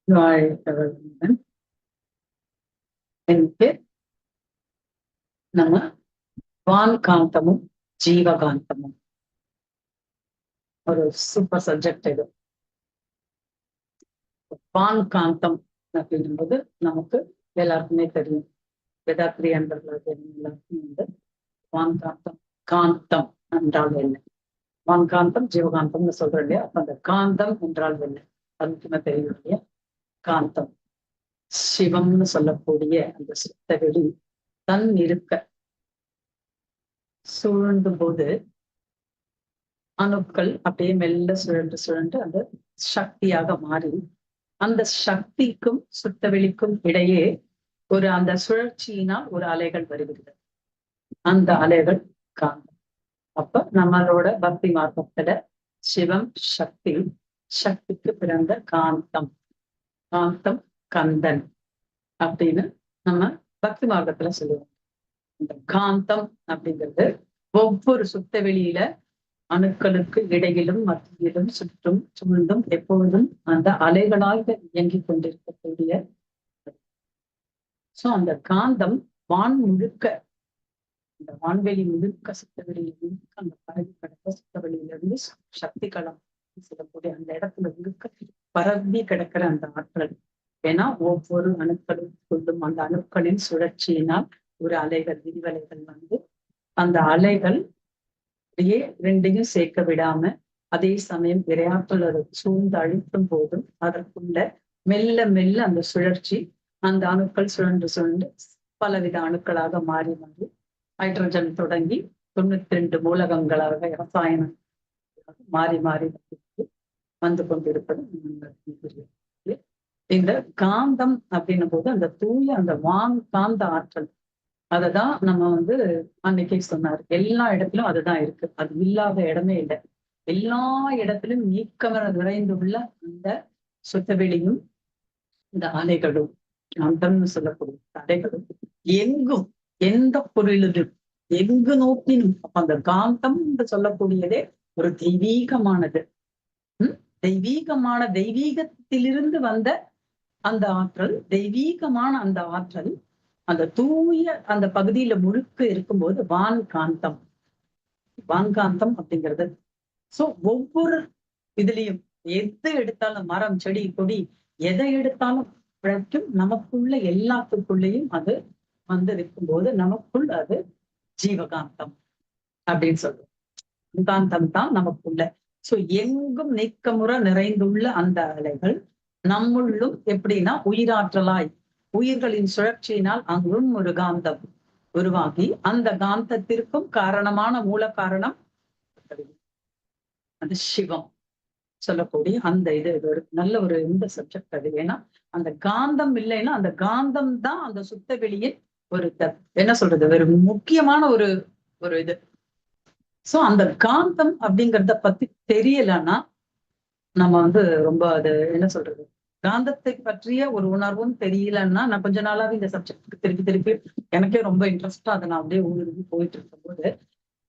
வாழ்த்தவர்களுடன் எனக்கு நம்ம வான்காந்தமும் ஜீவகாந்தமும் ஒரு சூப்பர் சப்ஜெக்ட் இது. வான்காந்தம் அப்படிங்கும்போது நமக்கு எல்லாருக்குமே தெரியும். வேதாத்ரி அன்பர்களாக எல்லாருக்கும் வந்து வான்காந்தம் காந்தம் என்றால் என்ன, வான்காந்தம் ஜீவகாந்தம்னு சொல்றோம் இல்லையா. அப்ப அந்த காந்தம் என்றால் என்ன அதுக்குமே தெரியும் இல்லையா. காந்தம் சிவம்னு சொல்லக்கூடிய அந்த சுத்த வெளி தன் இருக்க சுழண்டும் போது அணுக்கள் அப்படியே மெல்ல சுழன்று சுழன்று அந்த சக்தியாக மாறி அந்த சக்திக்கும் சுத்த வெளிக்கும் இடையே ஒரு அந்த சுழற்சியினால் ஒரு அலைகள் வருகிறது. அந்த அலைகள் காந்தம். அப்ப நம்மளோட பக்தி மார்க்கத்துல சிவம் சக்தி, சக்திக்கு பிறந்த காந்தம், காந்தம் கந்தன் அப்படின்னு நம்ம பக்தி மார்க்கத்துல சொல்லுவோம். இந்த காந்தம் அப்படிங்கிறது ஒவ்வொரு சுத்த வெளியில அணுக்களுக்கு இடையிலும் மத்தியிலும் சுற்றும் சூழ்ந்தும் எப்பொழுதும் அந்த அலைகளாக இயங்கிக் கொண்டிருக்கக்கூடிய அந்த காந்தம் வான் முழுக்க, இந்த வான்வெளி முழுக்க சுத்தவெளியில முழுக்க அந்த பரவி கிடக்க சுத்தவெளியிலிருந்து சக்தி களம் சொல்லக்கூடிய அந்த இடத்துல முழுக்க பரவி கிடக்கிற அந்த ஆற்றல். ஏன்னா ஒவ்வொரு அணுக்களுக்குள்ளும் அந்த அணுக்களின் சுழற்சியினால் ஒரு அலைகள் விரிவலைகள் வந்து அந்த அலைகள் அப்படியே ரெண்டையும் சேர்க்க விடாம அதே சமயம் இரையாற்றல் அதை சூழ்ந்து அழுத்தும் போதும் அதற்குள்ள மெல்ல மெல்ல அந்த சுழற்சி அந்த அணுக்கள் சுழன்று சுழன்று பலவித அணுக்களாக மாறி மாறி ஹைட்ரஜன் தொடங்கி 92 மூலகங்களாக ரசாயனம் மாறி மாறி வந்து கொண்டிருப்பது இந்த காந்தம் அப்படின்னும் போது அந்த தூய அந்த காந்த ஆற்றல் அததான் நம்ம வந்து அன்னைக்கே சொன்னார். எல்லா இடத்திலும் அதுதான் இருக்கு, அது இல்லாத இடமே இல்லை. எல்லா இடத்திலும் நீக்கமர நிறைந்துள்ள அந்த சுத்தவெளியும் இந்த அலைகளும் காந்தம்னு சொல்லக்கூடிய அலைகளும் எங்கும் எந்த பொருளிலும் எங்கு நோக்கினும் அப்ப அந்த காந்தம் என்று சொல்லக்கூடியதே ஒரு தெய்வீகமானது. தெய்வீகமான தெய்வீகத்திலிருந்து வந்த அந்த ஆற்றல், தெய்வீகமான அந்த ஆற்றல் அந்த தூய அந்த பகுதியில முழுக்க இருக்கும்போது வான்காந்தம், வான்காந்தம் அப்படிங்கிறது. சோ ஒவ்வொரு இதுலயும் எது எடுத்தாலும் மரம் செடி கொடி எதை எடுத்தாலும் நமக்குள்ள எல்லாத்துக்குள்ளேயும் அது வந்து இருக்கும்போது நமக்குள் அது ஜீவகாந்தம் அப்படின்னு சொல்றோம். காந்தம் தான் நமக்குள்ள. சோ எங்கும் நீக்கமுற நிறைந்துள்ள அந்த அலைகள் நம்முள்ளும் எப்படின்னா உயிராற்றலாய் உயிர்களின் சுழற்சியினால் அங்கும் ஒரு காந்தம் உருவாகி அந்த காந்தத்திற்கும் காரணமான மூல காரணம் அது சிவம் சொல்லக்கூடிய அந்த இது ஒரு நல்ல ஒரு இந்த சப்ஜெக்ட் அது. ஏன்னா அந்த காந்தம் இல்லைன்னா அந்த காந்தம் தான் அந்த சுத்த வெளியில் ஒரு என்ன சொல்றது ஒரு முக்கியமான ஒரு ஒரு இது. சோ அந்த காந்தம் அப்படிங்கிறத பத்தி தெரியலன்னா நம்ம வந்து ரொம்ப அது என்ன சொல்றது காந்தத்தை பற்றிய ஒரு உணர்வும் தெரியலன்னா, நான் கொஞ்ச நாளாவே இந்த சப்ஜெக்டுக்கு திருப்பி திருப்பி எனக்கே ரொம்ப இன்ட்ரெஸ்டா அதை நான் அப்படியே ஊடுருவி போயிட்டு இருக்கும் போது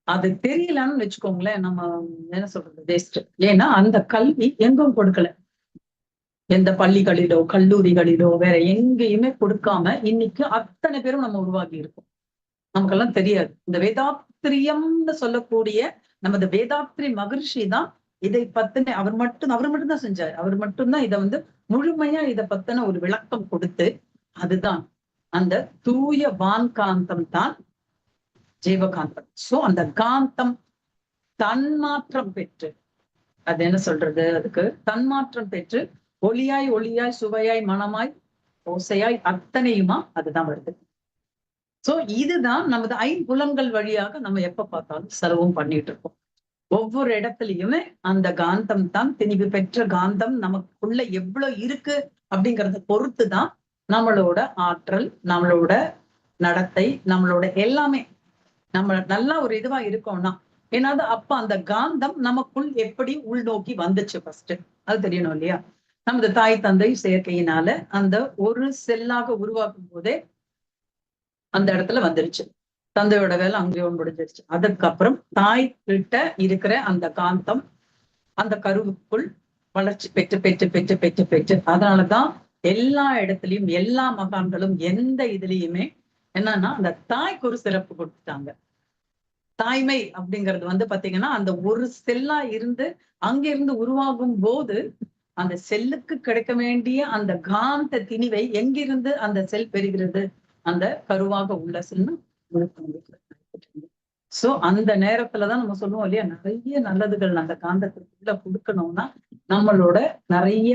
அது தெரியலன்னு வச்சுக்கோங்களேன், நம்ம என்ன சொல்றது வேஸ்ட். ஏன்னா அந்த கல்வி எங்கும் கொடுக்கல, எந்த பள்ளிகளிலோ கல்லூரிகளிலோ வேற எங்கேயுமே கொடுக்காம இன்னைக்கு அத்தனை பேரும் நம்ம உருவாக்கி இருக்கோம். நமக்கெல்லாம் தெரியாது. இந்த வேதாத்திரியம்னு சொல்லக்கூடிய நமது வேதாத்ரி மகர்ஷி தான் இதை பத்தின அவர் மட்டும்தான் செஞ்சாரு. அவர் மட்டும்தான் இதை வந்து முழுமையா இதை பத்தின ஒரு விளக்கம் கொடுத்து அதுதான் அந்த தூய வான்காந்தம் தான் ஜீவகாந்தம். சோ அந்த காந்தம் தன்மாற்றம் பெற்று அது என்ன சொல்றது அதுக்கு தன்மாற்றம் பெற்று ஒளியாய் ஒளியாய் சுவையாய் மனமாய் ஓசையாய் அத்தனையுமா அதுதான் வருது. சோ இதுதான் நமது ஐம்புலன்கள் வழியாக நம்ம எப்ப பார்த்தாலும் செலவும் பண்ணிட்டு இருக்கோம். ஒவ்வொரு இடத்துலயுமே அந்த காந்தம் தான் திணிவு பெற்ற காந்தம் நமக்குள்ள எவ்வளவு இருக்கு அப்படிங்கறத பொறுத்துதான் நம்மளோட ஆற்றல், நம்மளோட நடத்தை, நம்மளோட எல்லாமே நம்ம நல்லா ஒரு இதுவா இருக்கோம்னா. ஏன்னா அப்ப அந்த காந்தம் நமக்குள் எப்படி உள்நோக்கி வந்துச்சு ஃபர்ஸ்ட் அது தெரியணும் இல்லையா. நமது தாய் தந்தை செயற்கையினால அந்த ஒரு செல்லாக உருவாக்கும் போதே அந்த இடத்துல வந்துருச்சு. தந்தையோட வேலை அங்கேயோ முடிஞ்சிருச்சு. அதுக்கப்புறம் தாய் கிட்ட இருக்கிற அந்த காந்தம் அந்த கருவுக்குள் வளர்ச்சி பெற்று பெற்று பெற்று பெற்று பெற்று அதனாலதான் எல்லா இடத்துலயும் எல்லா மகான்களும் எந்த இதுலயுமே என்னன்னா அந்த தாய்க்கு ஒரு சிறப்பு கொடுத்துட்டாங்க. தாய்மை அப்படிங்கிறது வந்து பாத்தீங்கன்னா அந்த ஒரு செல்லா இருந்து அங்கிருந்து உருவாகும் போது அந்த செல்லுக்கு கிடைக்க வேண்டிய அந்த காந்த திணிவை எங்கிருந்து அந்த செல் பெறுகிறது, அந்த கருவாக உள்ள செல்னா சோ அந்த நேரத்துலதான் நம்ம சொல்லுவோம் இல்லையா, நிறைய நல்லதுகள் அந்த காந்தத்துக்குள்ள கொடுக்கணும்னா நம்மளோட நிறைய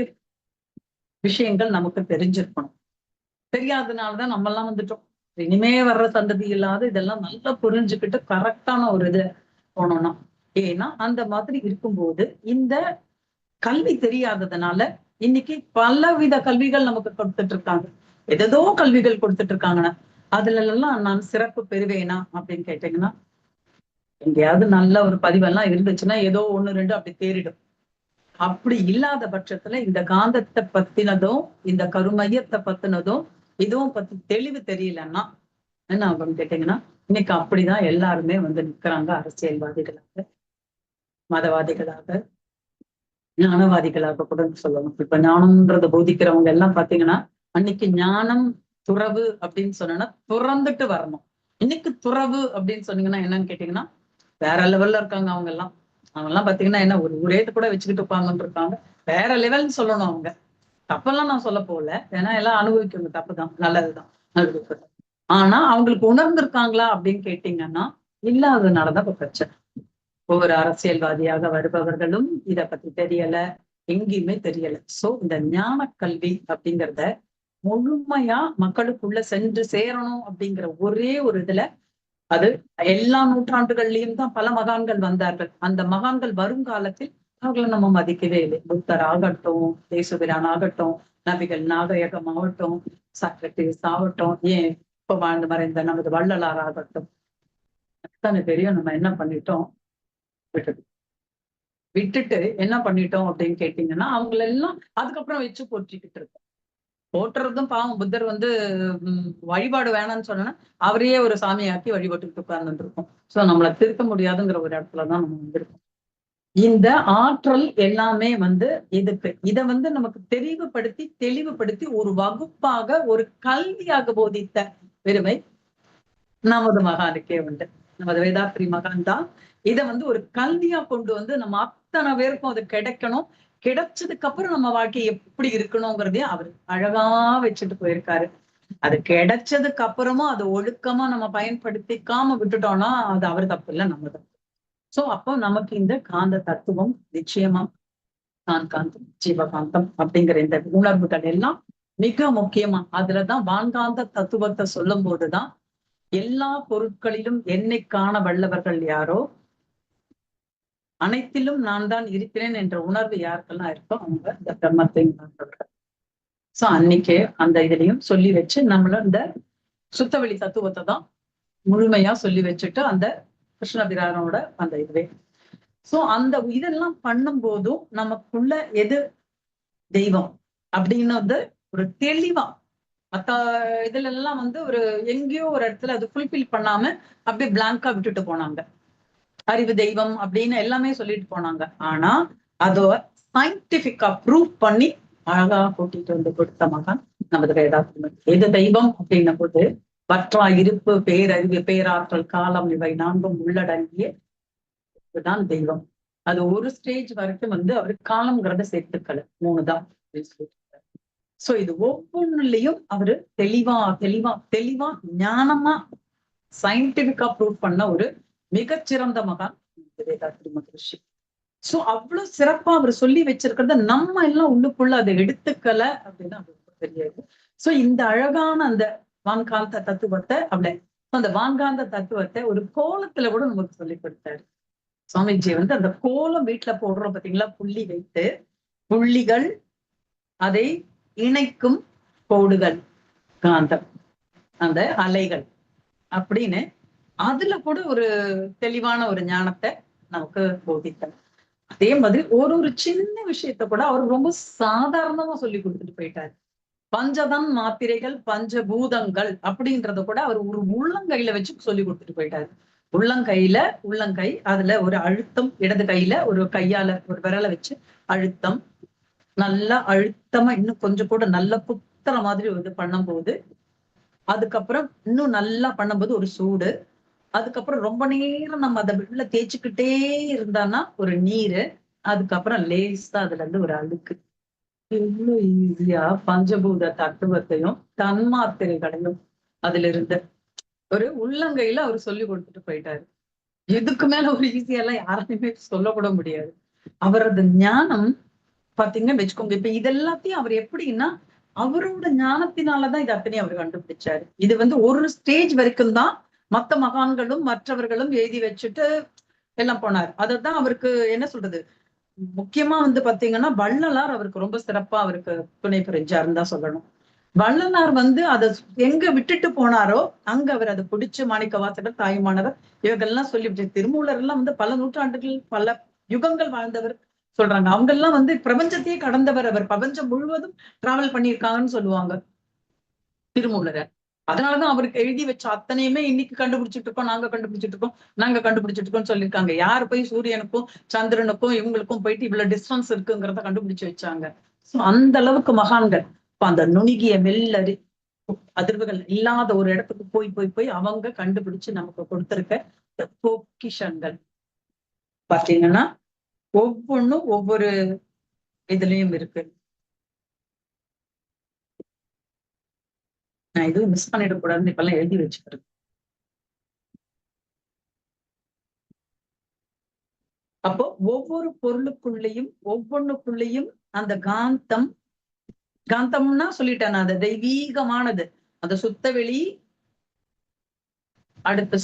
விஷயங்கள் நமக்கு தெரிஞ்சிருக்கணும். தெரியாதனாலதான் நம்ம எல்லாம் வந்துட்டோம். இனிமே வர்ற சந்ததி இல்லாத இதெல்லாம் நல்லா புரிஞ்சுக்கிட்டு கரெக்டான ஒரு இது போனோம்னா. ஏன்னா அந்த மாதிரி இருக்கும்போது இந்த கல்வி தெரியாததுனால இன்னைக்கு பலவித கல்விகள் நமக்கு கொடுத்துட்டு இருக்காங்க. ஏதோ கல்விகள் கொடுத்துட்டு இருக்காங்கன்னா அதுல எல்லாம் நான் சிறப்பு பெறுவேனா அப்படின்னு கேட்டீங்கன்னா, எங்கேயாவது நல்ல ஒரு பதிவெல்லாம் இருந்துச்சுன்னா ஏதோ ஒண்ணு ரெண்டு அப்படி தேறிடும். அப்படி இல்லாத பட்சத்துல இந்த காந்தத்தை பத்தினதும் இந்த கருமையத்தை பத்தினதும் இதுவும் பத்தி தெளிவு தெரியலன்னா என்ன ஆகும்னு கேட்டீங்கன்னா, இன்னைக்கு அப்படிதான் எல்லாருமே வந்து நிக்கிறாங்க. அரசியல்வாதிகளாக, மதவாதிகளாக, ஞானவாதிகளாக கூட சொல்லணும். இப்ப ஞானம்ன்றத போதிக்கிறவங்க எல்லாம் பாத்தீங்கன்னா, அன்னைக்கு ஞானம் துறவு அப்படின்னு சொன்னா துறந்துட்டு வரணும். இன்னைக்கு துறவு அப்படின்னு சொன்னீங்கன்னா என்னன்னு கேட்டீங்கன்னா, வேற லெவல்ல இருக்காங்க அவங்க எல்லாம். அவங்க எல்லாம் பாத்தீங்கன்னா என்ன ஒரு ஊரேத்து கூட வச்சுக்கிட்டு உட்கார்ந்துட்டு இருக்காங்க. வேற லெவல்னு சொல்லணும் அவங்க. தப்பெல்லாம் நான் சொல்ல போல. ஏன்னா எல்லாம் அனுபவிக்கணும், தப்புதான், நல்லதுதான், அனுபவிக்கணும். ஆனா அவங்களுக்கு உணர்ந்திருக்காங்களா அப்படின்னு கேட்டீங்கன்னா இல்லாததுனாலதான் இப்ப பிரச்சனை. ஒவ்வொரு அரசியல்வாதியாக வருபவர்களும் இத பத்தி தெரியல, எங்கேயுமே தெரியல. சோ இந்த ஞான கல்வி அப்படிங்கிறத முழுமையா மக்களுக்குள்ள சென்று சேரணும் அப்படிங்கிற ஒரே ஒரு இதுல அது எல்லா நூற்றாண்டுகள்லயும் தான் பல மகான்கள் வந்தார்கள். அந்த மகான்கள் வருங்காலத்தில் அவர்களை நம்ம மதிக்கவே இல்லை. புத்தர் ஆகட்டும், தேசுபிரான் ஆகட்டும், நபிகள் நாகயகம் ஆகட்டும், சாக்ரட்டிஸ் ஆகட்டும், ஏன் இப்ப வாழ்ந்து மறைந்த நமது வள்ளலார் ஆகட்டும், அத்தனை பேரையும் நம்ம என்ன பண்ணிட்டோம், விட்டுட்டு என்ன பண்ணிட்டோம் அப்படின்னு கேட்டீங்கன்னா அவங்களெல்லாம் அதுக்கப்புறம் வச்சு போற்றிக்கிட்டு இருக்கோம். போற்றுறதும் பாவம். புத்தர் வந்து வழிபாடு வேணாம்னு சொன்னா அவரையே ஒரு சாமியாக்கி வழிபட்டுக்கிட்டு உட்கார்ந்துட்டு இருக்கோம். சோ நம்மளை திருத்த முடியாதுங்கிற ஒரு இடத்துலதான் நம்ம வந்திருக்கோம். இந்த ஆற்றல் எல்லாமே வந்து எதுக்கு இதை வந்து நமக்கு தெரிவுபடுத்தி தெளிவுபடுத்தி ஒரு வகுப்பாக ஒரு கல்வியாக போதித்த பெருமை நமது மகானுக்கே உண்டு. நமது வேதாத்ரி மகான் தான் இதை வந்து ஒரு கல்வியா கொண்டு வந்து நம்ம அத்தனை பேருக்கும் அது கிடைக்கணும். கிடைச்சதுக்கு அப்புறம் நம்ம வாழ்க்கை எப்படி இருக்கணுங்கிறதையும் அவர் அழகா வச்சுட்டு போயிருக்காரு. அது கிடைச்சதுக்கு அப்புறமும் அது ஒழுக்கமா நம்ம பயன்படுத்திக்காம விட்டுட்டோம்னா அது அவர் தப்பு இல்லை, நம்ம தப்பு. சோ அப்போ நமக்கு இந்த காந்த தத்துவம் நிச்சயமா நான் காந்தம் ஜீவகாந்தம் அப்படிங்கிற இந்த உணர்வுகள் எல்லாம் மிக முக்கியமா. அதுலதான் வான்காந்த தத்துவத்தை சொல்லும் போதுதான் எல்லா பொருட்களிலும் என்னை காண வல்லவர்கள் யாரோ, அனைத்திலும் நான் தான் இருக்கிறேன் என்ற உணர்வு யாருக்கெல்லாம் இருக்கோ அவங்க இந்த பிரம்மத்தை உணர்ந்தவர்கள். சோ அன்னைக்கே அந்த இதுலயும் சொல்லி வச்சு நம்மள இந்த சுத்தவெளி தத்துவத்தை தான் முழுமையா சொல்லி வச்சுட்டு அந்த கிருஷ்ணபிரானோட அந்த இதுவே. சோ அந்த இதெல்லாம் பண்ணும் போதும் நமக்குள்ள எது தெய்வம் அப்படின்னு வந்து ஒரு தெளிவா, மத்த இதுல எல்லாம் வந்து ஒரு எங்கேயோ ஒரு இடத்துல அது ஃபுல்பில் பண்ணாம அப்படியே பிளாங்கா விட்டுட்டு போனாங்க. அறிவு தெய்வம் அப்படின்னு எல்லாமே சொல்லிட்டு போனாங்க. ஆனா அதோ சயின்டிபிக்கா ப்ரூவ் பண்ணி அழகா கூட்டிட்டு வந்து கொடுத்த மகன் நமது வேதாத்ரி. எது தெய்வம் அப்படின்னும் போது வற்றா இருப்பு, பேரறிவு, பேராற்றல், காலம் இவை நான்கும் உள்ளடங்கிய இதுதான் தெய்வம். அது ஒரு ஸ்டேஜ் வரைக்கும் வந்து அவரு காலம்ங்கிறத சேர்த்துக்கல, 3 தான். சோ இது ஒவ்வொன்றுலயும் அவரு தெளிவா தெளிவா தெளிவா ஞானமா சயின்டிபிக்கா ப்ரூவ் பண்ண ஒரு மிகச்சிறந்த மகான் வேதாத்ரி மகரிஷி. சோ அவ்வளவு சிறப்பா அவர் சொல்லி வச்சிருக்கிறத நம்ம எல்லாம் உள்ளுக்குள்ள அதை எடுத்துக்கல அப்படின்னு அவருக்கு தெரியாது. சோ இந்த அழகான அந்த வான்காந்த தத்துவத்தை அந்த வான்காந்த தத்துவத்தை ஒரு கோலத்துல கூட நமக்கு சொல்லி கொடுத்தாரு சுவாமிஜி. வந்து அந்த கோலம் வீட்டுல போடுறோம் பாத்தீங்களா, புள்ளி வைத்து, புள்ளிகள் அதை இணைக்கும் கோடுகள் காந்தம், அந்த அலைகள் அப்படின்னு அதுல கூட ஒரு தெளிவான ஒரு ஞானத்தை நமக்கு போதித்தார். அதே மாதிரி ஒரு சின்ன விஷயத்த கூட அவர் ரொம்ப சாதாரணமா சொல்லி கொடுத்துட்டு போயிட்டாரு. பஞ்சதன் மாத்திரைகள், பஞ்சபூதங்கள் அப்படின்றத கூட அவர் ஒரு உள்ளங்கையில வச்சு சொல்லி கொடுத்துட்டு போயிட்டாரு. உள்ளங்கை அதுல ஒரு அழுத்தம், இடது கையில ஒரு கையால ஒரு விரலை வச்சு அழுத்தம், நல்லா அழுத்தமா இன்னும் கொஞ்சம் கூட நல்ல குத்துற மாதிரி இது பண்ணும்போது, அதுக்கப்புறம் இன்னும் நல்லா பண்ணும்போது ஒரு சூடு. அதுக்கப்புறம் ரொம்ப நேரம் நம்ம அத உள்ள தேய்ச்சுக்கிட்டே இருந்தான்னா ஒரு நீரு. அதுக்கப்புறம் லேசா அதுல இருந்து ஒரு அழுக்கு. எவ்வளவு ஈஸியா பஞ்சபூத தத்துவத்தையும், தன்மாத்திரைகளையும் அதுல இருந்து ஒரு உள்ளங்கையில அவரு சொல்லிக் கொடுத்துட்டு போயிட்டாரு. இதுக்கு மேல ஒரு ஈஸியா எல்லாம் யாராலையுமே சொல்லக்கூட முடியாது. அவரது ஞானம் பாத்தீங்கன்னு வச்சுக்கோங்க. இப்ப இது எல்லாத்தையும் அவர் எப்படின்னா, அவரோட ஞானத்தினாலதான் இது அத்தனையும் அவர் கண்டுபிடிச்சாரு. இது ஒரு ஸ்டேஜ் வரைக்கும் தான் மத்த மகான்களும், மற்றவர்களும் எழுதி வச்சுட்டு எல்லாம் போனாரு. அததான் அவருக்கு என்ன சொல்றது? முக்கியமா பாத்தீங்கன்னா, வள்ளலார் அவருக்கு ரொம்ப சிறப்பா அவருக்கு துணை புரிஞ்சாருன்னு தான் சொல்லணும். வள்ளலார் அத எங்க விட்டுட்டு போனாரோ, அங்க அவர் அத பிடிச்சு மாணிக்கவாசகர், தாயுமானவர் இவங்கெல்லாம் சொல்லி திருமூலர் எல்லாம் பல நூற்றாண்டுகள், பல யுகங்கள் வாழ்ந்தவர் சொல்றாங்க. அவங்க எல்லாம் பிரபஞ்சத்தையே கடந்தவர் அவர். பிரபஞ்சம் முழுவதும் டிராவல் பண்ணியிருக்காங்கன்னு சொல்லுவாங்க திருமூலர. அதனாலதான் அவருக்கு எழுதி வச்ச அத்தனையுமே இன்னைக்கு கண்டுபிடிச்சிட்டு இருக்கோம், நாங்க கண்டுபிடிச்சிட்டு இருக்கோம், நாங்க கண்டுபிடிச்சிட்டு இருக்கோம்னு சொல்லியிருக்காங்க. யார் போய் சூரியனுக்கும், சந்திரனுக்கும் இவங்களுக்கும் போயிட்டு இவ்வளவு டிஸ்டன்ஸ் இருக்குங்கிறத கண்டுபிடிச்சு வச்சாங்க. சோ அந்த அளவுக்கு மகான்கள். இப்ப அந்த நுணுகிய மெல்லறி அதிர்வுகள் இல்லாத ஒரு இடத்துக்கு போய் போய் போய் அவங்க கண்டுபிடிச்சு நமக்கு கொடுத்திருக்க பொக்கிஷங்கள் பாத்தீங்கன்னா ஒவ்வொன்னும் ஒவ்வொரு இதுலயும் இருக்கு. நான் எதுவும் மிஸ் பண்ணிடக்கூடாதுன்னு இப்பெல்லாம் எழுதி வச்சுக்கிறேன். அப்போ ஒவ்வொரு பொருளுக்குள்ளேயும் ஒவ்வொன்னுக்குள்ளேயும் அந்த காந்தம்னா சொல்லிட்டேன் நான், அந்த தெய்வீகமானது, அந்த சுத்தவெளி, அடுத்த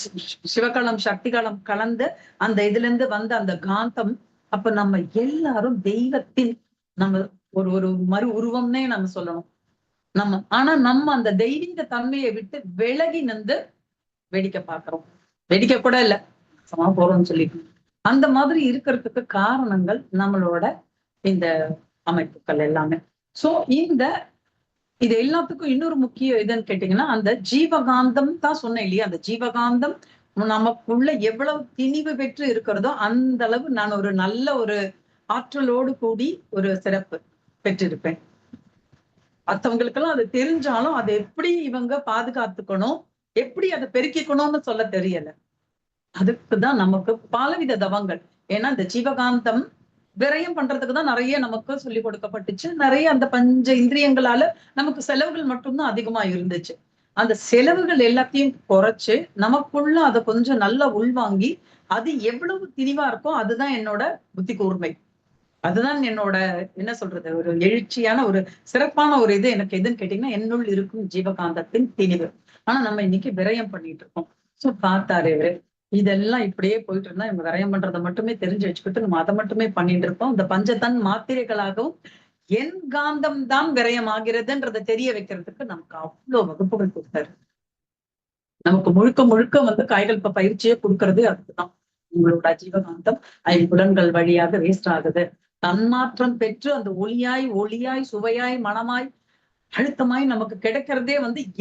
சிவகாலம் சக்தி காலம் கலந்த அந்த இதுல இருந்து வந்த அந்த காந்தம். அப்ப நம்ம எல்லாரும் தெய்வத்தின் நம்ம ஒரு ஒரு மறு உருவம்னே நம்ம சொல்லணும். ஆனா நம்ம அந்த தெய்வீக தன்மையை விட்டு விலகி நின்று வேடிக்கை பார்க்கிறோம். வேடிக்கை கூட இல்ல, சமா போறோம்னு சொல்லிட்டு அந்த மாதிரி இருக்கிறதுக்கு காரணங்கள் நம்மளோட இந்த அமைப்புகள் எல்லாமே. சோ இது எல்லாத்துக்கும் இன்னொரு முக்கிய இதுன்னு கேட்டீங்கன்னா, அந்த ஜீவகாந்தம் தான் சொன்னேன் இல்லையா? அந்த ஜீவகாந்தம் நமக்குள்ள எவ்வளவு திணிவு பெற்று இருக்கிறதோ அந்த அளவு நான் ஒரு நல்ல ஒரு ஆற்றலோடு கூடி ஒரு சிறப்பு பெற்றிருப்பேன். மத்தவங்களுக்கெல்லாம் அது தெரிஞ்சாலும் அதை எப்படி இவங்க பாதுகாத்துக்கணும், எப்படி அதை பெருக்கிக்கணும்னு சொல்ல தெரியல. அதுக்குதான் நமக்கு பலவித தவங்கள். ஏன்னா இந்த ஜீவகாந்தம் விரயம் பண்றதுக்கு தான் நிறைய நமக்கு சொல்லிக் கொடுக்கப்பட்டுச்சு. நிறைய அந்த பஞ்ச இந்திரியங்களால நமக்கு செலவுகள் மட்டும்தான் அதிகமா இருந்துச்சு. அந்த செலவுகள் எல்லாத்தையும் குறைச்சு நமக்குள்ள அதை கொஞ்சம் நல்லா உள்வாங்கி அது எவ்வளவு திணிவா இருக்கோ அதுதான் என்னோட புத்தி கூர்மை. அதுதான் என்னோட என்ன சொல்றது, ஒரு எழுச்சியான ஒரு சிறப்பான ஒரு இது எனக்கு எதுன்னு கேட்டீங்கன்னா, என்னுள் இருக்கும் ஜீவகாந்தத்தின் திணிவு. ஆனா நம்ம இன்னைக்கு விரயம் பண்ணிட்டு இருக்கோம். சோ பார்த்தாரு இவரு, இதெல்லாம் இப்படியே போயிட்டு இருந்தா இவங்க விரயம் பண்றதை மட்டுமே தெரிஞ்சு வச்சுக்கிட்டு நம்ம அதை மட்டுமே பண்ணிட்டு இருக்கோம். இந்த பஞ்சத்தன் மாத்திரைகளாகவும் என் காந்தம் தான் விரயம் ஆகிறதுன்றதை தெரிய வைக்கிறதுக்கு நமக்கு அவ்வளவு வகுப்புகள் கொடுத்தாரு. நமக்கு முழுக்க முழுக்க காய்கள் பயிற்சியே கொடுக்கறது அதுதான். உங்களோட ஜீவகாந்தம் ஐம்புலன்கள் வழியாக வேஸ்ட் ஆகுது. தன்மாற்றம் பெற்று அந்த ஒளியாய் சுவையாய் மனமாய் அழுத்தமாய் நமக்கு கிடைக்கிறதே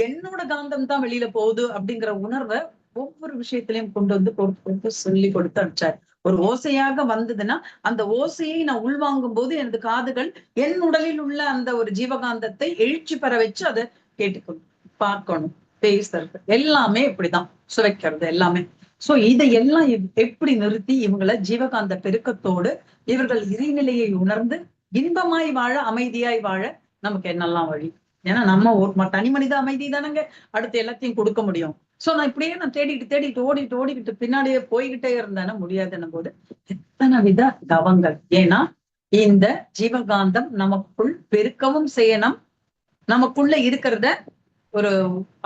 என்னோட காந்தம் தான் வெளியில போகுது அப்படிங்கிற உணர்வை ஒவ்வொரு விஷயத்திலையும் கொண்டு கொடுத்து சொல்லி கொடுத்து அனுப்பிச்சாரு. ஒரு ஓசையாக வந்ததுன்னா அந்த ஓசையை நான் உள்வாங்கும் போது எனது காதுகள் என் உடலில் உள்ள அந்த ஒரு ஜீவகாந்தத்தை எழுச்சி பெற வச்சு அதை கேட்டுக்கணும், பார்க்கணும், பேசுறது எல்லாமே இப்படிதான், சுவைக்கிறது எல்லாமே. சோ இதையெல்லாம் எப்படி நிறுத்தி இவங்களை ஜீவகாந்த பெருக்கத்தோடு இவர்கள் இறைநிலையை உணர்ந்து இன்பமாய் வாழ, அமைதியாய் வாழ நமக்கு என்னெல்லாம் வழி? ஏன்னா நம்ம ஒரு தனி மனித அமைதி தானங்க அடுத்து எல்லாத்தையும் கொடுக்க முடியும். சோ நான் இப்படியே நான் தேடிட்டு ஓடிக்கிட்டு பின்னாடியே போய்கிட்டே இருந்தேன்னா முடியாதுன்னும் போது எத்தனை வித தவங்கள். ஏன்னா இந்த ஜீவகாந்தம் நமக்குள் பெருக்கவும் செய்யணும், நமக்குள்ள இருக்கிறத ஒரு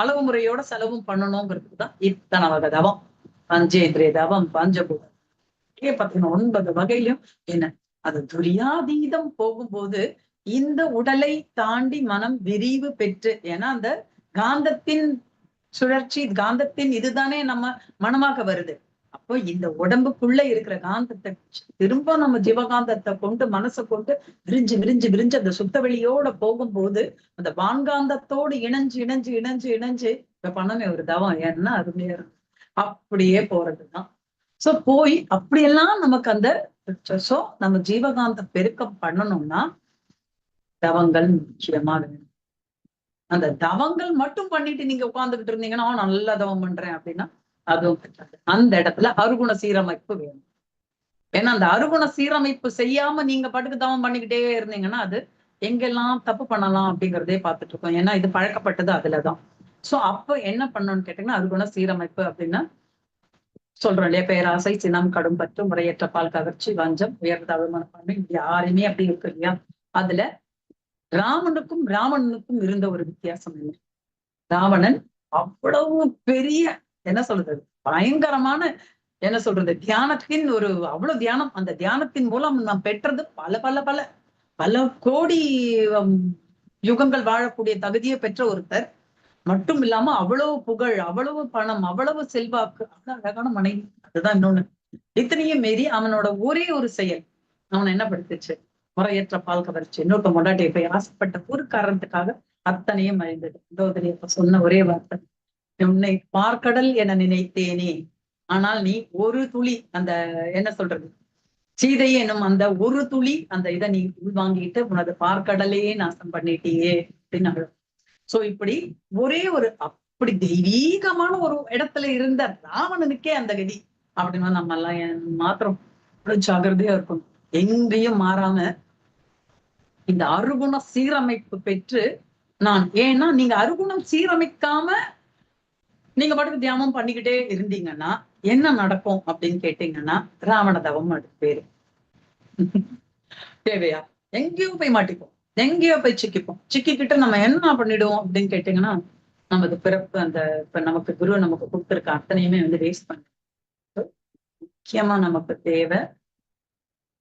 அளவு முறையோட செலவும் பண்ணணுங்கிறதுக்கு தான் இத்தனை வகை தவம். பஞ்சேந்திரிய தவம், பஞ்சபூதம் பாத்தீங்கன்னா 9 வகையிலும் என்ன அது துரியாதீதம் போகும்போது இந்த உடலை தாண்டி மனம் விரிவு பெற்று, ஏன்னா அந்த காந்தத்தின் சுழற்சி, காந்தத்தின் இதுதானே நம்ம மனமாக வருது. அப்போ இந்த உடம்புக்குள்ள இருக்கிற காந்தத்தை திரும்ப நம்ம ஜீவகாந்தத்தை கொண்டு மனசை கொண்டு விரிஞ்சு விரிஞ்சு விரிஞ்சு அந்த சுத்தவெளியோட போகும்போது அந்த வான்காந்தத்தோடு இணைஞ்சு இணைஞ்சு இணைஞ்சு இணைஞ்சு இப்ப பண்ணமே ஒரு தவம் ஏன்னா அருமையா இருக்கும். அப்படியே போறதுதான். சோ போய் அப்படியெல்லாம் நமக்கு அந்த சோ நம்ம ஜீவகாந்த பெருக்கம் பண்ணணும்னா தவங்கள் முக்கியமா வேணும். அந்த தவங்கள் மட்டும் பண்ணிட்டு நீங்க உட்கார்ந்துகிட்டு இருந்தீங்கன்னா நல்ல தவம் பண்றேன் அப்படின்னா அதுவும் கிடையாது. அந்த இடத்துல அருகுண சீரமைப்பு வேணும். ஏன்னா அந்த அருகுண சீரமைப்பு செய்யாம நீங்க பாட்டுக்கு தவம் பண்ணிக்கிட்டே இருந்தீங்கன்னா அது எங்கெல்லாம் தப்பு பண்ணலாம் அப்படிங்கிறதே பார்த்துட்டு இருக்கோம். ஏன்னா இது பழக்கப்பட்டது அதுலதான். சோ அப்ப என்ன பண்ணணும்னு கேட்டீங்கன்னா அருகுண சீரமைப்பு அப்படின்னா சொல்றோம் இல்லையா, பேராசை, சினம், கடும் பற்று, முறையற்ற பால் கவர்ச்சி, வஞ்சம், உயர் தாழ்வு மனப்பான்மை, இப்படி யாருமே அப்படி இருக்கு இல்லையா. அதுல ராவணனுக்கும் இருந்த ஒரு வித்தியாசம் என்ன? ராவணன் அவ்வளவு பெரிய என்ன சொல்றது, பயங்கரமான என்ன சொல்றது, தியானத்தின் ஒரு அவ்வளவு தியானம். அந்த தியானத்தின் மூலம் நாம் பெற்றது பல பல பல பல கோடி ஹம், யுகங்கள் வாழக்கூடிய தகுதியை பெற்ற ஒருத்தர். மட்டும் இல்லாம அவ்வளவு புகழ், அவ்வளவு பணம், அவ்வளவு செல்வாக்கு, அவ்வளவு அழகான மனைவி. அதுதான் இன்னொன்னு. இத்தனையும் மீறி அவனோட ஒரே ஒரு செயல் அவனை என்ன படுத்துச்சு, முறையற்ற பால் கவர்ச்சி. இன்னொருத்த மொண்டாட்டியை போய் ஆசைப்பட்ட ஒரு காரணத்துக்காக அத்தனையும் அழிந்தது. தோதரி அப்ப சொன்ன ஒரே வார்த்தை, உன்னை பார்க்கடல் என நினைத்தேனே, ஆனால் நீ ஒரு துளி அந்த என்ன சொல்றது, சீதை எனும் அந்த ஒரு துளி அந்த இதை நீ உள்வாங்கிட்டு உனது பார்க்கடலையே நாசம் பண்ணிட்டியே அப்படின்னு. சோ இப்படி ஒரே ஒரு அப்படி தெய்வீகமான ஒரு இடத்துல இருந்த ராவணனுக்கே அந்த கதி அப்படின்னா நம்ம எல்லாம் மாத்திரம் ஜாகிரதையா இருக்கும். எங்கேயும் மாறாம இந்த அருகுண சீரமைப்பு பெற்று நான், ஏன்னா நீங்க அருகுணம் சீரமைக்காம நீங்க பாட்டுக்கு தியானம் பண்ணிக்கிட்டே இருந்தீங்கன்னா என்ன நடக்கும் அப்படின்னு கேட்டீங்கன்னா ராவண தவம் அது பேரு. தேவையா? எங்கேயோ போய் மாட்டிப்போம், எங்கேயோ போய் சிக்கிப்போம். சிக்கிக்கிட்டு நம்ம என்ன பண்ணிடுவோம் அப்படின்னு கேட்டீங்கன்னா நமது பிறப்பு அந்த இப்ப நமக்கு குரு நமக்கு கொடுத்திருக்க அத்தனையுமே வந்து வேஸ்ட் பண்ண. முக்கியமா நமக்கு தேவை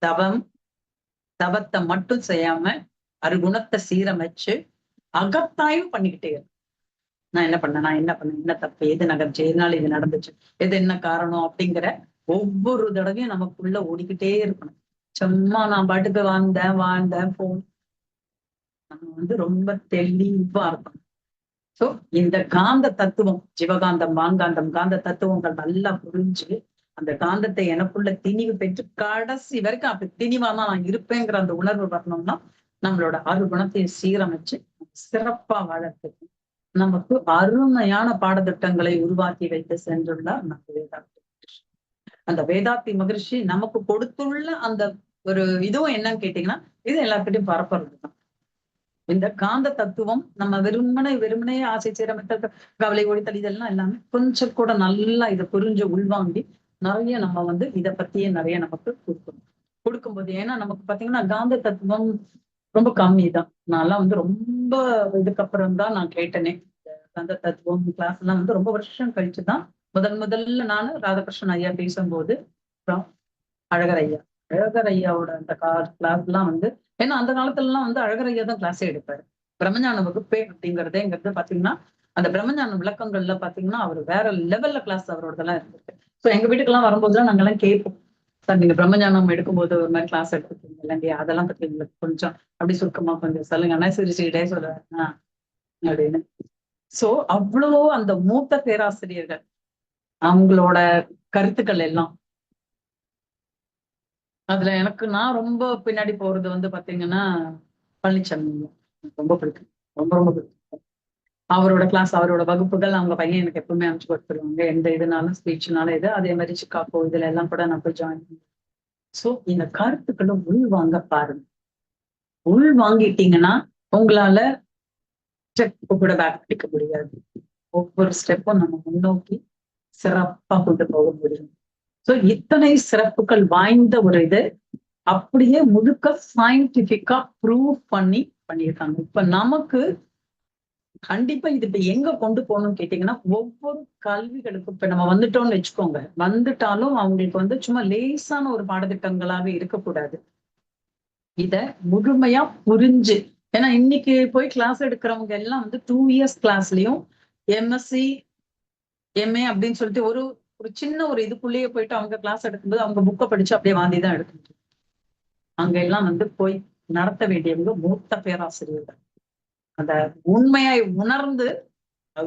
தவம். தவத்தை மட்டும் செய்யாம அருகுணத்தை சீரமைச்சு அகத்தாய்வு பண்ணிக்கிட்டே இருக்கும். நான் என்ன பண்ணேன், நான் என்ன பண்ணேன், என்ன தப்பு, எது நகர்ச்சி, எதனால இது நடந்துச்சு, எது என்ன காரணம் அப்படிங்கிற ஒவ்வொரு தடவையும் நமக்குள்ள ஓடிக்கிட்டே இருக்கணும். சும்மா நான் பாட்டுக்கு வாழ்ந்தேன் போன். நம்ம வந்து ரொம்ப தெளிவா இருக்கணும். சோ இந்த காந்த தத்துவம், ஜீவகாந்தம், வான்காந்தம், காந்த தத்துவங்கள் நல்லா புரிஞ்சு அந்த காந்தத்தை எனக்குள்ள திணிவு பெற்று கடைசி வரைக்கும் அப்படி திணிவா தான் நான் இருப்பேங்கிற அந்த உணர்வு வரணும்னா நம்மளோட அருகுணத்தை சீரமைச்சு சிறப்பா வாழறதுக்கு நமக்கு அருமையான பாடத்திட்டங்களை உருவாக்கி வைத்து சென்றுள்ளார் நம்ம வேதாந்தி. அந்த வேதாந்தி மகிழ்ச்சி நமக்கு கொடுத்துள்ள அந்த ஒரு இதுவும் என்னன்னு கேட்டீங்கன்னா இது எல்லார்கிட்டையும் பரப்புறதுதான். இந்த காந்த தத்துவம் நம்ம வெறுமனே ஆசை சீரமைத்தல், கவலை ஒழித்தல், இதெல்லாம் எல்லாமே கொஞ்சம் கூட நல்லா இதை புரிஞ்சு உள்வாங்கி நிறைய நம்ம வந்து இதை பத்தியே நிறைய நமக்கு கொடுக்கும்போது, ஏன்னா நமக்கு பாத்தீங்கன்னா காந்த தத்துவம் ரொம்ப கம்மி தான். நான்லாம் வந்து ரொம்ப இதுக்கப்புறம் தான் நான் கேட்டேனே. காந்த தத்துவம் கிளாஸ் எல்லாம் வந்து ரொம்ப வருஷம் கழிச்சுதான் முதல்ல நானு ராதாகிருஷ்ணன் ஐயா பேசும்போது அப்புறம் அழகர் ஐயா, அழகர் ஐயாவோட அந்த கிளாஸ் எல்லாம் வந்து, ஏன்னா அந்த காலத்துல எல்லாம் வந்து அழகர் ஐயா தான் கிளாஸே எடுப்பாரு. பிரம்மஞான வகுப்பே அப்படிங்கறதுங்கிறது பாத்தீங்கன்னா அந்த பிரம்மஞான விளக்கங்கள்ல பாத்தீங்கன்னா அவர் வேற லெவல்ல கிளாஸ் அவரோடதெல்லாம் இருந்திருக்கு. சோ எங்க வீட்டுக்கெல்லாம் வரும்போதுலாம் நாங்கெல்லாம் கேட்போம், சார் நீங்க பிரம்மஞானம் எடுக்கும்போது ஒரு மாதிரி கிளாஸ் எடுத்துருக்கீங்க இல்லையா, அதெல்லாம் பத்தி எங்களுக்கு கொஞ்சம் அப்படி சுருக்கமா கொஞ்சம் சொல்லுங்க. ஆனா சிரிச்சுக்கிட்டே சொல்லுவேன் அப்படின்னு. சோ அவ்வளோ அந்த மூத்த பேராசிரியர்கள் அவங்களோட கருத்துக்கள் எல்லாம் அதுல எனக்கு நான் ரொம்ப பின்னாடி போறது வந்து பாத்தீங்கன்னா பழனிசாமி ரொம்ப பிடிக்கும். ரொம்ப ரொம்ப பிடிக்கும் அவரோட கிளாஸ், அவரோட வகுப்புகள். அவங்க பையன் எனக்கு எப்பவுமே அனுப்பிச்சு கொடுத்துருவாங்க, எந்த இதுனாலும் ஸ்பீச்னாலும் இது. அதே மாதிரி சிக்காகோ இதுல எல்லாம் கூட நான் போய் ஜாயின் பண்ணேன். சோ இந்த கருத்துக்களை உள் வாங்க பாருங்க. உள் வாங்கிட்டீங்கன்னா உங்களால ஸ்டெப் கூட பேக் பிடிக்க முடியாது. ஒவ்வொரு ஸ்டெப்பும் நம்ம முன்னோக்கி சிறப்பா கொண்டு போக முடியும். சோ இத்தனை சிறப்புகள் வாய்ந்த ஒரு இது அப்படியே முழுக்க சயின்டிபிக்கா ப்ரூவ் பண்ணியிருக்காங்க. இப்ப நமக்கு கண்டிப்பா இது இப்ப எங்க கொண்டு போகணும்னு கேட்டீங்கன்னா ஒவ்வொரு கல்விகளுக்கும் இப்ப நம்ம வந்துட்டோம்னு வச்சுக்கோங்க, வந்துட்டாலும் அவங்களுக்கு வந்து சும்மா லேசான ஒரு பாடத்திட்டங்களாக இருக்கக்கூடாது. இத முழுமையா புரிஞ்சு, ஏன்னா இன்னைக்கு போய் கிளாஸ் எடுக்கிறவங்க எல்லாம் வந்து 2 இயர்ஸ் கிளாஸ்லயும் எம்எஸ்சி எம்ஏ அப்படின்னு சொல்லிட்டு ஒரு ஒரு சின்ன ஒரு இதுக்குள்ளேயே போயிட்டு அவங்க கிளாஸ் எடுக்கும்போது அவங்க புக்கை படிச்சு அப்படியே வாந்திதான் எடுக்க முடியும். அங்க எல்லாம் வந்து போய் நடத்த வேண்டியவங்க மூத்த பேராசிரியர்கள், அந்த உண்மையாய் உணர்ந்து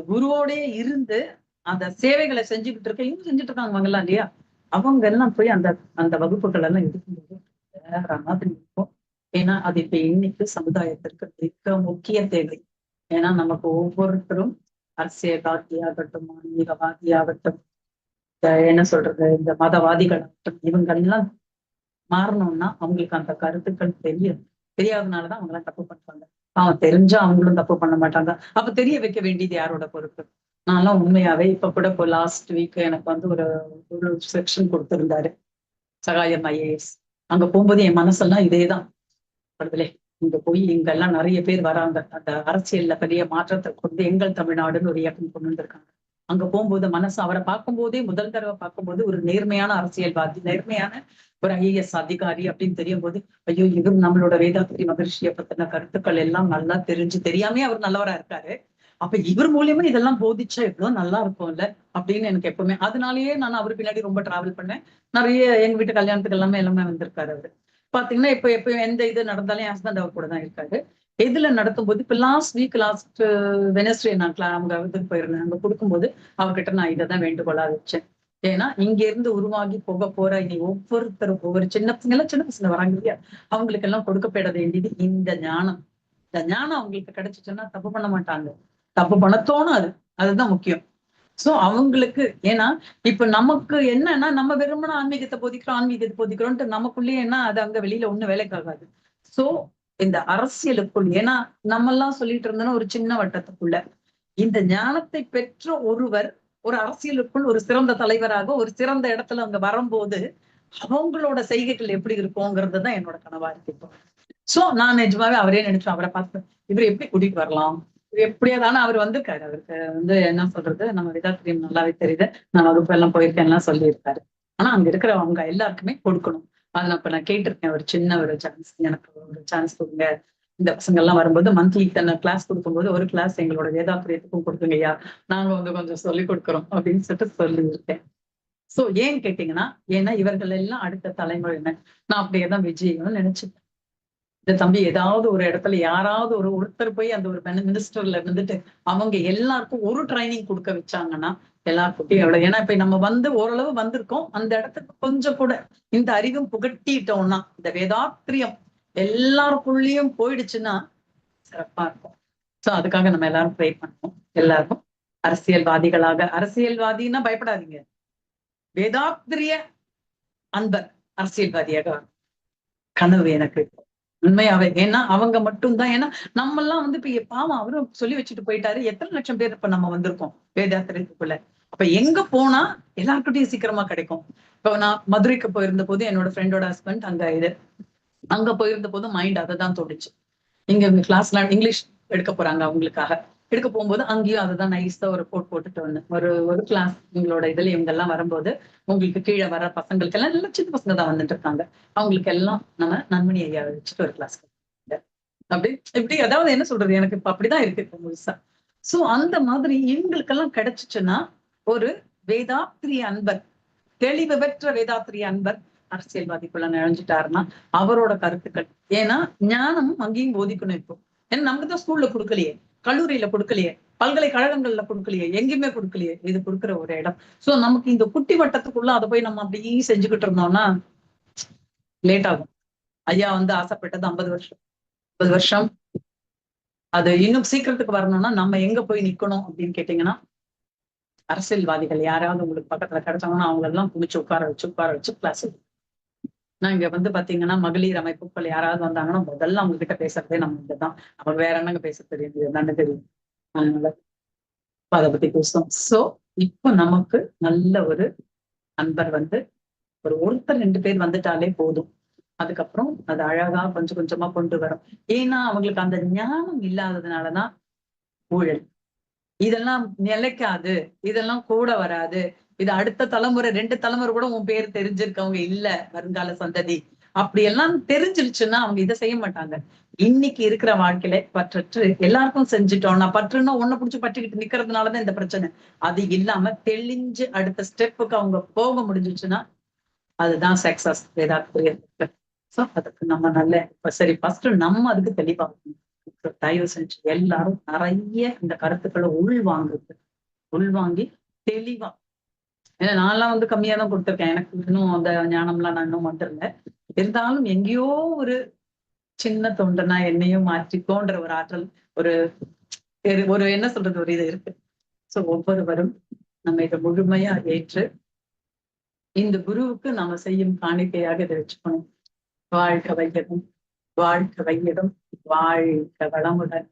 குருவோடே இருந்து அந்த சேவைகளை செஞ்சுக்கிட்டு இருக்க இன்னும் செஞ்சுட்டு இருக்காங்க அவங்கெல்லாம் இல்லையா. அவங்க எல்லாம் போய் அந்த அந்த வகுப்புகள் எல்லாம் எடுக்கும்போது வேற மாதிரி இருக்கும். ஏன்னா அது இப்ப இன்னைக்கு சமுதாயத்திற்கு மிக முக்கிய தேவை. ஏன்னா நமக்கு ஒவ்வொருத்தரும் அரசியல்வாதியாகட்டும், ஆன்மீகவாதியாகட்டும், என்ன சொல்றது, இந்த மதவாதிகளாகட்டும், இவங்கெல்லாம் மாறணும்னா அவங்களுக்கு அந்த கருத்துக்கள் தெரியும். தெரியாதனாலதான் அவங்க எல்லாம் தப்பு பண்றாங்க. அவன் தெரிஞ்சா அவங்களும் தப்பு பண்ண மாட்டாங்க. அப்ப தெரிய வைக்க வேண்டியது யாரோட பொறுப்பு? நான்லாம் உண்மையாவே இப்ப கூட இப்போ லாஸ்ட் வீக் எனக்கு வந்து ஒரு ஒரு செக்ஷன் கொடுத்திருந்தாரு சகாயம் IAS. அங்க போகும்போது என் மனசெல்லாம் இதேதான் படுதலே. இங்க போய் இங்கெல்லாம் நிறைய பேர் வராங்க. அந்த அரசியல்ல பெரிய மாற்றத்தை கொண்டு எங்கள் தமிழ்நாடுன்னு ஒரு இயக்கம் கொண்டு வந்திருக்காங்க. அங்க போகும்போது மனசு அவரை பார்க்கும்போதே முதல் தடவை பார்க்கும்போது ஒரு நேர்மையான அரசியல்வாதி, நேர்மையான ஒரு IAS அதிகாரி அப்படின்னு தெரியும் போது, ஐயோ இவரும் நம்மளோட வேதாத்திரி மகரிஷியை பத்தின கருத்துக்கள் எல்லாம் நல்லா தெரிஞ்சு தெரியாமே அவர் நல்லவரா இருக்காரு. அப்ப இவர் மூலியமா இதெல்லாம் போதிச்சா எவ்வளவு நல்லா இருக்கும்ல அப்படின்னு எனக்கு எப்பவுமே. அதனாலயே நான் அவர் பின்னாடி ரொம்ப டிராவல் பண்ணேன். நிறைய எங்க வீட்டு கல்யாணத்துக்கு எல்லாமே வந்திருக்காரு அவரு. பாத்தீங்கன்னா இப்ப எப்ப எந்த இது நடந்தாலும் என் ஹஸ்பண்ட் அவர் கூட தான் இருக்காரு. இதுல நடத்தும் போது இப்ப லாஸ்ட் வெனஸ்டே நான் அவங்க இதுக்கு போயிருந்தேன். அங்க கொடுக்கும்போது அவர்கிட்ட நான் இதைதான் வேண்டுகோளா வச்சேன். ஏன்னா இங்க இருந்து உருவாகி போக போற இனி ஒவ்வொருத்தரும் ஒவ்வொரு சின்ன பசங்க வராங்க இல்லையா, அவங்களுக்கு எல்லாம் கொடுக்கப்பட வேண்டியது இந்த ஞானம். இந்த ஞானம் அவங்களுக்கு கிடைச்சிச்சுன்னா தப்பு பண்ண மாட்டாங்க. தப்பு பண்ண தோணாது. அதுதான் முக்கியம். சோ அவங்களுக்கு ஏன்னா இப்ப நமக்கு என்னன்னா நம்ம வெறுமனே ஆன்மீகத்தை போதிக்கிறோம்ட்டு நமக்குள்ளேயே என்ன அது அங்க வெளியில ஒண்ணு வேலைக்கு ஆகாது. சோ இந்த அரசியலுக்குள் ஏன்னா நம்ம எல்லாம் சொல்லிட்டு இருந்தோம்னா ஒரு சின்ன வட்டத்துக்குள்ள இந்த ஞானத்தை பெற்ற ஒருவர் ஒரு அரசியலுக்குள் ஒரு சிறந்த தலைவராக ஒரு சிறந்த இடத்துல அங்க வரும்போது அவங்களோட செய்கைகள் எப்படி இருக்கும்ங்கிறது தான் என்னோட கனவா இருக்கு இப்போ. சோ நான் நிஜமாவே அவரே நினைச்சோம் அவரை பார்த்து இவர் எப்படி கூட்டிட்டு வரலாம், எப்படியாவது. ஆனா அவர் வந்திருக்காரு. அவருக்கு வந்து என்ன சொல்றது, நம்ம வேதாத்திரியம் நல்லாவே தெரியுது. நான் வகுப்பு எல்லாம் போயிருக்கேன் எல்லாம் சொல்லியிருக்காரு. ஆனா அங்க இருக்கிறவங்க எல்லாருக்குமே கொடுக்கணும். அதை நான் கேட்டிருக்கேன். ஒரு சின்ன ஒரு சான்ஸ், எனக்கு ஒரு சான்ஸ் கொடுங்க. இந்த பசங்க எல்லாம் வரும்போது மந்த்லி இத்தனை கிளாஸ் கொடுக்கும்போது ஒரு கிளாஸ் எங்களோட வேதாத்திரியத்துக்கும் கொடுக்குங்க ஐயா, நாங்க வந்து கொஞ்சம் சொல்லி கொடுக்குறோம் அப்படின்னு சொல்லிட்டு சொல்லி இருக்கேன். சோ ஏன் கேட்டீங்கன்னா, ஏன்னா இவர்கள் எல்லாம் அடுத்த தலைமுறை என்ன. நான் அப்படியேதான் விஜயும் நினைச்சேன். இந்த தம்பி ஏதாவது ஒரு இடத்துல யாராவது ஒருத்தர் போய் அந்த ஒரு மினிஸ்டர்ல இருந்துட்டு அவங்க எல்லாருக்கும் ஒரு ட்ரைனிங் கொடுக்க வச்சாங்கன்னா எல்லாருக்கும் எவ்வளவு. ஏன்னா இப்ப நம்ம வந்து ஓரளவு வந்திருக்கோம் அந்த இடத்துக்கு கொஞ்சம் கூட இந்த அறிவும் புகட்டிட்டோம்னா இந்த வேதாத்திரியம் எல்லாருக்குள்ளயும் போயிடுச்சுன்னா சிறப்பா இருக்கும். சோ அதுக்காக நம்ம எல்லாரும் ப்ரே பண்ணுவோம். எல்லாருக்கும் அரசியல்வாதின்னா பயப்படாதீங்க. வேதாத்திரிய அன்பர் அரசியல்வாதியாக கனவு எனக்கு உண்மையாவே. ஏன்னா அவங்க மட்டும்தான். ஏன்னா நம்ம எல்லாம் வந்து இப்ப பாவம் அவரும் சொல்லி வச்சுட்டு போயிட்டாரு. எத்தனை லட்சம் பேர் இப்ப நம்ம வந்திருக்கோம் வேதாத்திரத்துக்குள்ள. அப்ப எங்க போனா எல்லாருக்கிட்டையும் சீக்கிரமா கிடைக்கும். இப்போ நான் மதுரைக்கு போயிருந்த போது என்னோட ஃப்ரெண்டோட ஹஸ்பண்ட் அங்க போயிருந்த போது மைண்ட் அதை தான் தோணுச்சு. இங்க கிளாஸ்ல இங்கிலீஷ் எடுக்க போறாங்க அவங்களுக்காக. எடுக்க போகும்போது அங்கேயும் அதுதான் நைஸா ஒரு போட்டுட்டு வந்தேன். ஒரு ஒரு கிளாஸ் எங்களோட இதுல இவங்க எல்லாம் வரும்போது உங்களுக்கு கீழே வர பசங்களுக்கு எல்லாம் நல்ல சின்ன பசங்க தான் வந்துட்டு இருக்காங்க. அவங்களுக்கு எல்லாம் நம்ம நன்மணி ஐயா வச்சுட்டு ஒரு கிளாஸ் அப்படி இப்படி அதாவது என்ன சொல்றது, எனக்கு இப்ப அப்படிதான் இருக்கு இப்ப முழுசா. சோ அந்த மாதிரி இவங்களுக்கெல்லாம் கிடைச்சிச்சுன்னா ஒரு வேதாத்திரிய அன்பர், தெளிவு பெற்ற வேதாத்திரிய அன்பர் அரசியல்வாதிக்குள்ள நுழைஞ்சிட்டாருன்னா அவரோட கருத்துக்கள். ஏன்னா ஞானமும் அங்கேயும் போதிக்கணும் இப்போ. ஏன்னா நமக்கு தான் ஸ்கூல்ல கொடுக்கலையே, கல்லூரியில கொடுக்கலையே, பல்கலைக்கழகங்கள்ல கொடுக்கலையே, எங்கேயுமே கொடுக்கலையே. இது கொடுக்குற ஒரு இடம். சோ நமக்கு இந்த குட்டி வட்டத்துக்குள்ள அதை போய் நம்ம அப்படியே செஞ்சுக்கிட்டு இருந்தோம்னா லேட் ஆகும். ஐயா வந்து ஆசைப்பட்டது 50 வருஷம். 50 வருஷம் அது இன்னும் சீக்கிரத்துக்கு வரணும்னா நம்ம எங்க போய் நிக்கணும் அப்படின்னு கேட்டீங்கன்னா, அரசியல்வாதிகள் யாராவது உங்களுக்கு பக்கத்துல கிடைச்சாங்கன்னா அவங்கள எல்லாம் புடிச்சு உட்கார வச்சு கிளாஸ். நான் இங்க வந்து பாத்தீங்கன்னா மகளிர் அமைப்புகள் யாராவது வந்தாங்கன்னா முதல்ல அவங்க கிட்ட பேசுறதே நம்ம இதுதான். அவங்க வேற என்னங்க பேச தெரியும், என்னன்னு தெரியும். அதனால அதை பத்தி பேசுவோம். சோ இப்ப நமக்கு நல்ல ஒரு நண்பர் வந்து ஒருத்தர் 2 பேர் வந்துட்டாலே போதும். அதுக்கப்புறம் அது அழகா கொஞ்சம் கொஞ்சமா கொண்டு வரும். ஏன்னா அவங்களுக்கு அந்த ஞானம் இல்லாததுனாலதான் ஊழல். இதெல்லாம் நிலைக்காது, இதெல்லாம் கூட வராது. இது அடுத்த தலைமுறை 2 தலைமுறை கூட உன் பேர் தெரிஞ்சிருக்கவங்க இல்ல, வருங்கால சந்ததி அப்படி எல்லாம் தெரிஞ்சிருச்சுன்னா அவங்க இதை செய்ய மாட்டாங்க. இன்னைக்கு இருக்கிற வாழ்க்கையில பற்றற்று எல்லாருக்கும் செஞ்சுட்டோம்னா, பற்றுன்னா ஒண்ணு புடிச்சு பற்றிக்கிட்டு நிக்கிறதுனாலதான் இந்த பிரச்சனை. அது இல்லாம தெளிஞ்சு அடுத்த ஸ்டெப்புக்கு அவங்க போக முடிஞ்சிச்சுன்னா அதுதான் சக்சஸ் வேதாத்திரியத்துக்கு. சோ அதுக்கு நம்ம நல்ல சரி ஃபர்ஸ்ட் நம்ம அதுக்கு தெளிவாகணும். தயவு செஞ்சு எல்லாரும் நிறைய இந்த கருத்துக்களை உள்வாங்கி தெளிவா. ஏன்னா நான்லாம் வந்து கம்மியா தான் கொடுத்திருக்கேன். எனக்கு இன்னும் அந்த ஞானம்லாம் நான் இன்னும் வந்துடல. இருந்தாலும் எங்கேயோ ஒரு சின்ன தொண்டனா என்னையும் மாற்றிக்கோன்ற ஒரு ஆற்றல், ஒரு ஒரு என்ன சொல்றது, ஒரு இது இருக்கு. சோ ஒவ்வொருவரும் நம்ம இதை முழுமையா ஏற்று இந்த குருவுக்கு நாம செய்யும் காணிக்கையாக இதை வச்சுக்கணும். வாழ்க வையகம், வாழ்க வையகம், வாழ்க வளமுடன்.